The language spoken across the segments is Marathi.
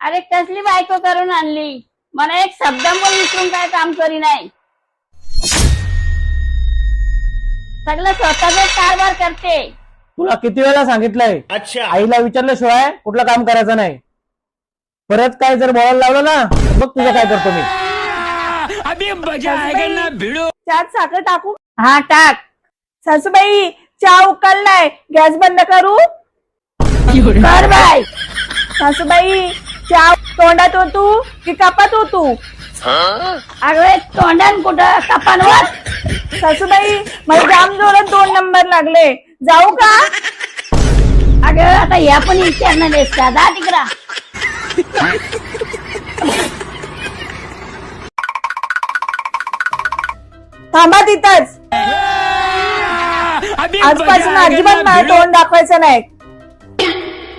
अरे कसली बायको करून आणली, मला एक शब्द पण विचारून काय काम करी नाही. सगळं स्वतःच कारभार करते. तुला किती वेळा सांगितलंय, अच्छा आईला विचारल्याशिवाय कुठलं काम करायचं नाही. परत काय जर बोलायला लावलं ना तर बघ तुझं काय करतो मी. अभी मजा आएगा ना भिड़ो. चहात साखर टाकू? हा टाक. सासूबाई चहा उकळलाय, गॅस बंद करू? कर बाय. सासूबाई चहा तोंडात ओतू की कपात ओतू? अगं तोंडान कुठं कपानवर. सासूबाई मला जाम जोरात 2 नंबर लागले, जाऊ का? अगं आता या पण विचारणार आहेस का? जा तिकडा. थांबा तिथंच, अभी आजपासून अजिबात मला तोंड दाखवायचं नाही.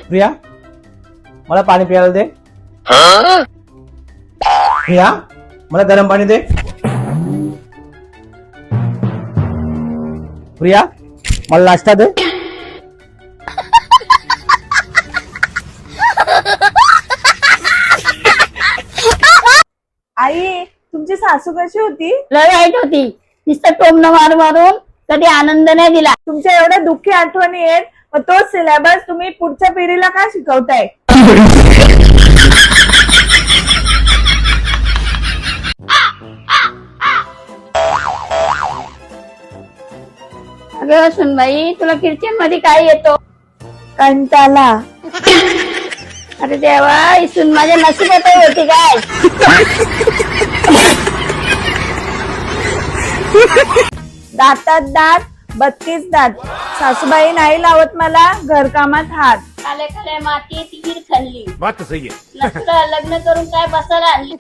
प्रिया, मला पाणी प्यायला दे. प्रिया, मला गरम पाणी दे. प्रिया, मला नाश्ता दे. आई तुमची सासू कशी होती? लय वाईट होती. नुसतं टोमणं मारून कधी आनंद नाही दिला. तुमच्या एवढ्या दुःखी आठवणी आहेत, मग तोच सिलेबस तुम्ही पुढच्या पिढीला का शिकवताय? अगं सुनबाई, तुला किचन मध्ये काय येतो? कंटाला. अरे देवा, इसून माझ्या नशिबात होती काय? दातात दात 32 दात. सासूबाई नाही लावत मला घरकामात हात. खाले खाले मातीत हीर खाल्ली. बात तो सही है. नसतं लग्न करून काय बसायला आणली.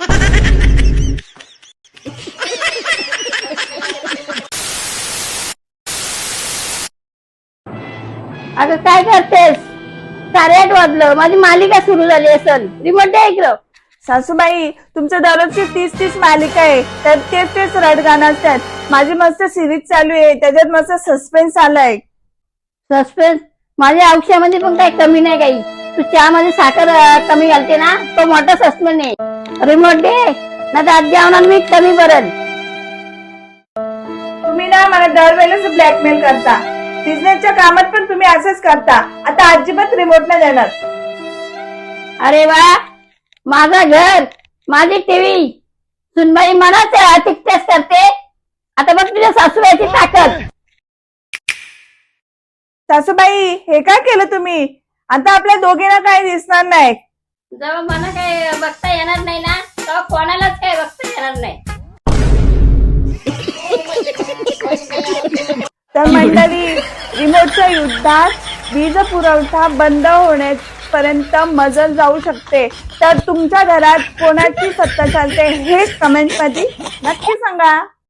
अगं काय करतेस? 8:30 वाजलं, माझी मालिका सुरू झाली असेल. रिमोट द्या इकडं. सासूबाई तुमचं दररोजची 30 मालिका आहे, त्यात तेच रडगाणं असतात. माझी मस्त सिरीज चालू आहे, त्याच्यात मस्त सस्पेन्स आलाय. सस्पेन्स? माझ्या आयुष्यामध्ये पण काही कमी नाही काही. तू चहामध्ये साखर कमी घालते ना, तो मोठा सस्पेन्स आहे. रिमोट दे, ना तर आज जेवणात मी कमी भरल. तुम्ही ना मला दरवेळेस ब्लॅकमेल करता. बिझनेसच्या कामात पण तुम्ही असंच करता. आता अजिबात रिमोट नाही देणार. अरे वा, माझं घर, माझी टीव्ही. सुनबाई मनाच तिकटेच करते. आता बघ तुझ्या सासूबाईची ताकद. सासूबाई हे काय केलं तुम्ही? आता आपल्या दोघींना काही दिसणार नाही. जेव्हा मला काय बघता येणार नाही ना, तेव्हा कोणालाच काय बघता येणार नाही. तर मंडळी, रिमोटच्या युद्धात वीज पुरवठा बंद होण्यापर्यंत मजल जाऊ शकते. तर तुमच्या घरात कोणाची सत्ता चालते हे कमेंट मध्ये नक्की सांगा.